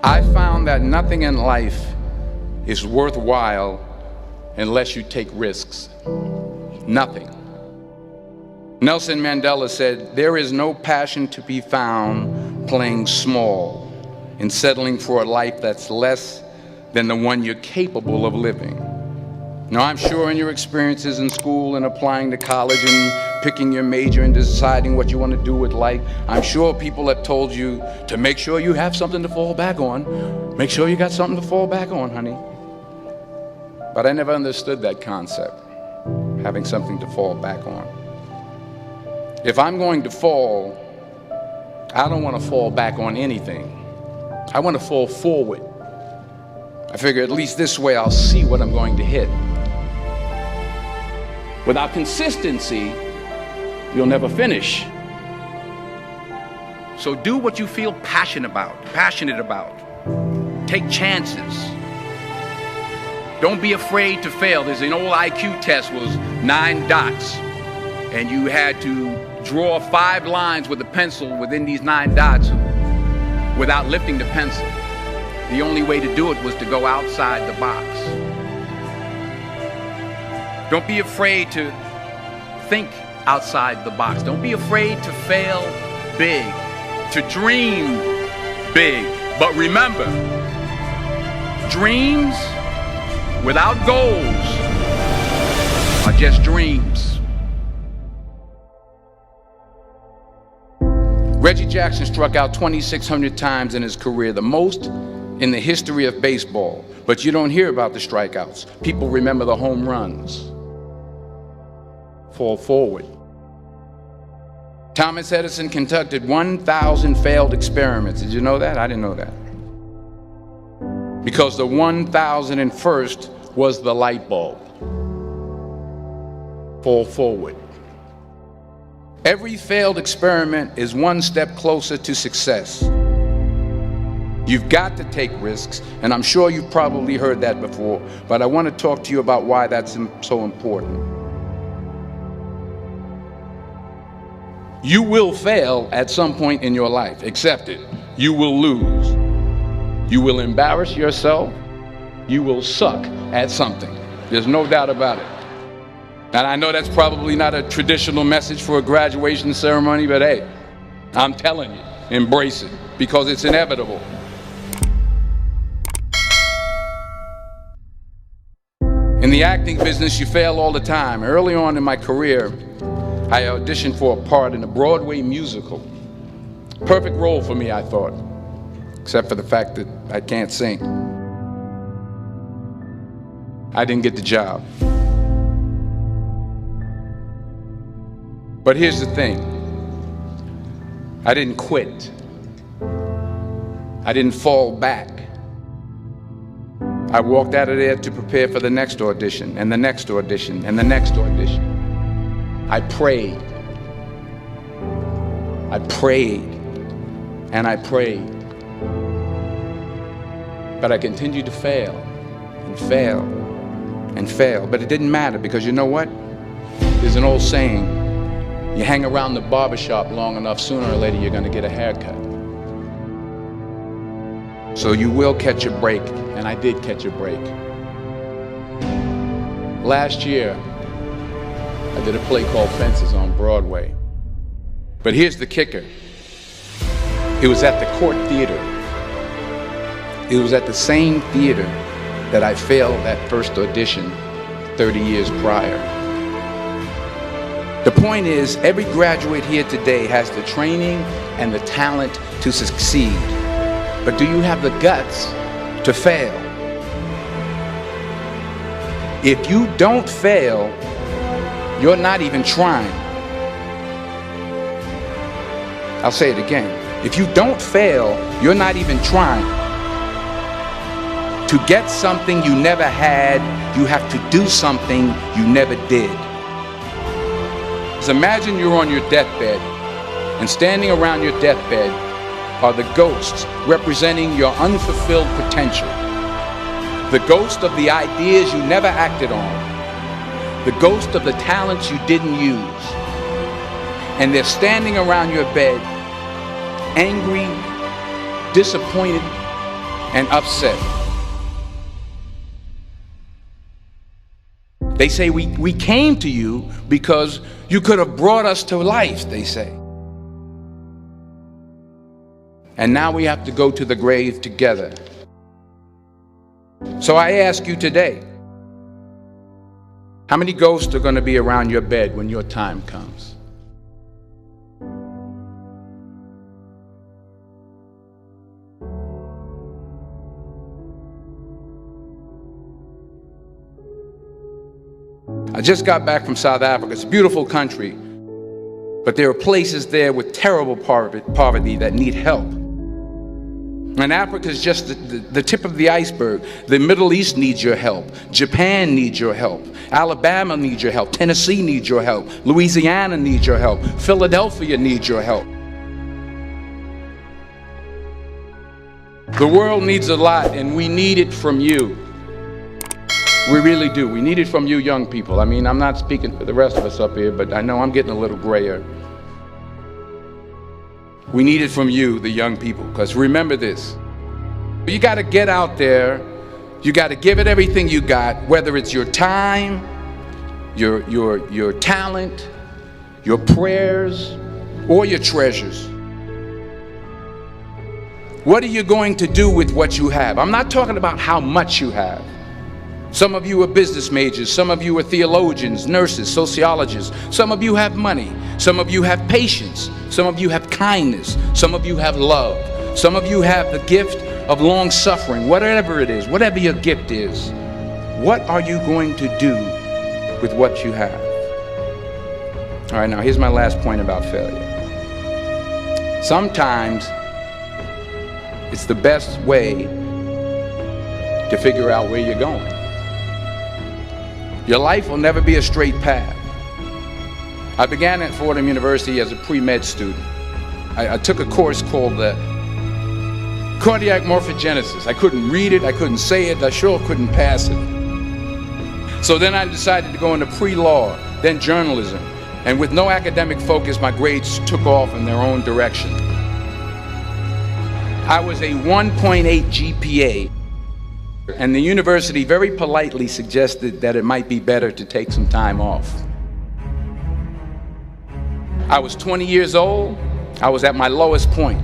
I found that nothing in life is worthwhile unless you take risks. Nothing. Nelson Mandela said, "There is no passion to be found playing small and settling for a life that's less than the one you're capable of living." Now, I'm sure in your experiences in school and applying to college and picking your major and deciding what you want to do with life, I'm sure people have told you to make sure you have something to fall back on. Make sure you got something to fall back on, honey. But I never understood that concept, having something to fall back on. If I'm going to fall, I don't want to fall back on anything. I want to fall forward. I figure at least this way I'll see what I'm going to hit. Without consistency, you'll never finish. So do what you feel passionate about. Take chances. Don't be afraid to fail. There's an old IQ test, was 9 dots, and you had to draw 5 lines with a pencil within these 9 dots without lifting the pencil. The only way to do it was to go outside the box. Don't be afraid to think outside the box. Don't be afraid to fail big, to dream big. But remember, dreams without goals are just dreams. Reggie Jackson struck out 2,600 times in his career, the most in the history of baseball. But you don't hear about the strikeouts. People remember the home runs. Fall forward. Thomas Edison conducted 1,000 failed experiments. Did you know that? I didn't know that. Because the 1,001st was the light bulb. Fall forward. Every failed experiment is one step closer to success. You've got to take risks, and I'm sure you've probably heard that before, but I want to talk to you about why that's so important. You will fail at some point in your life. Accept it. You will lose. You will embarrass yourself. You will suck at something. There's no doubt about it. And I know that's probably not a traditional message for a graduation ceremony, but hey, I'm telling you, embrace it, because it's inevitable. In the acting business, you fail all the time. Early on in my career, I auditioned for a part in a Broadway musical. Perfect role for me, I thought, except for the fact that I can't sing. I didn't get the job. But here's the thing. I didn't quit. I didn't fall back. I walked out of there to prepare for the next audition, and the next audition, and the next audition. I prayed. I prayed. And I prayed. But I continued to fail, and fail, and fail. But it didn't matter, because you know what? There's an old saying, you hang around the barbershop long enough, sooner or later you're going to get a haircut. So you will catch a break, and I did catch a break. Last year, I did a play called Fences on Broadway. But here's the kicker. It was at the Court Theater. It was at the same theater that I failed that first audition 30 years prior. The point is, every graduate here today has the training and the talent to succeed. But do you have the guts to fail? If you don't fail, you're not even trying. I'll say it again. If you don't fail, you're not even trying. To get something you never had, you have to do something you never did. Imagine you're on your deathbed, and standing around your deathbed are the ghosts representing your unfulfilled potential. The ghost of the ideas you never acted on. The ghost of the talents you didn't use. And they're standing around your bed, angry, disappointed, and upset. They say we came to you because you could have brought us to life, they say. And now we have to go to the grave together. So I ask you today, how many ghosts are going to be around your bed when your time comes? I just got back from South Africa. It's a beautiful country, but there are places there with terrible poverty that need help. And Africa is just the tip of the iceberg. The Middle East needs your help. Japan needs your help. Alabama needs your help. Tennessee needs your help. Louisiana needs your help. Philadelphia needs your help. The world needs a lot, and we need it from you. We really do. We need it from you young people. I mean, I'm not speaking for the rest of us up here, but I know I'm getting a little grayer. We need it from you, the young people, because remember this. You got to get out there. You got to give it everything you got, whether it's your time, your talent, your prayers, or your treasures. What are you going to do with what you have? I'm not talking about how much you have. Some of you are business majors, some of you are theologians, nurses, sociologists, some of you have money, some of you have patience, some of you have kindness, some of you have love, some of you have the gift of long suffering, whatever it is, whatever your gift is. What are you going to do with what you have? All right, now here's my last point about failure. Sometimes it's the best way to figure out where you're going. Your life will never be a straight path. I began at Fordham University as a pre-med student. I took a course called cardiac morphogenesis. I couldn't read it, I couldn't say it, I sure couldn't pass it. So then I decided to go into pre-law, then journalism. And with no academic focus, my grades took off in their own direction. I was a 1.8 GPA. And the university very politely suggested that it might be better to take some time off. I was 20 years old. I was at my lowest point.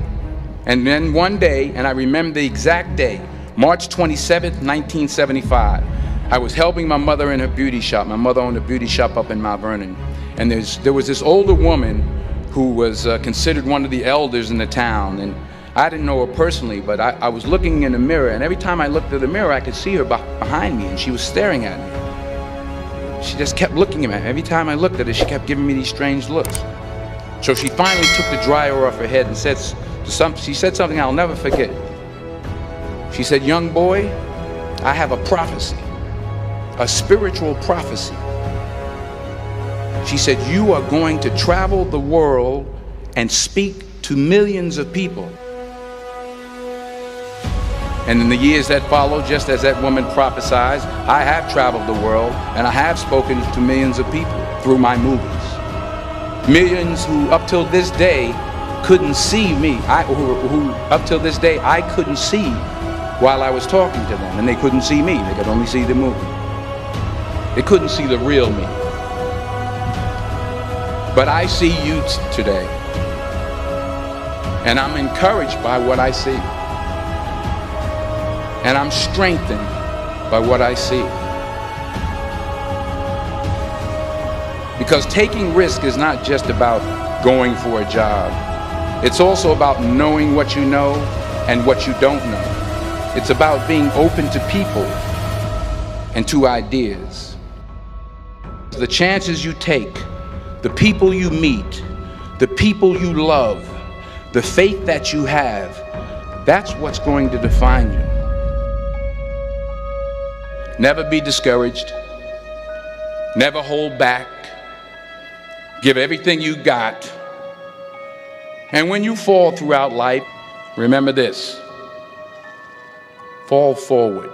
And then one day, and I remember the exact day, March 27th, 1975, I was helping my mother in her beauty shop. My mother owned a beauty shop up in Mount Vernon. And there was this older woman who was considered one of the elders in the town. And I didn't know her personally, but I was looking in the mirror, and every time I looked at the mirror, I could see her behind me, and she was staring at me. She just kept looking at me. Every time I looked at her, she kept giving me these strange looks. So she finally took the dryer off her head and she said something I'll never forget. She said, "Young boy, I have a prophecy, a spiritual prophecy." She said, "You are going to travel the world and speak to millions of people." And in the years that followed, just as that woman prophesied, I have traveled the world and I have spoken to millions of people through my movies. Millions who up till this day couldn't see me, who up till this day I couldn't see while I was talking to them, and they couldn't see me, they could only see the movie. They couldn't see the real me. But I see you today, and I'm encouraged by what I see. And I'm strengthened by what I see. Because taking risk is not just about going for a job. It's also about knowing what you know and what you don't know. It's about being open to people and to ideas. The chances you take, the people you meet, the people you love, the faith that you have, that's what's going to define you. Never be discouraged. Never hold back. Give everything you got. And when you fall throughout life, remember this: fall forward.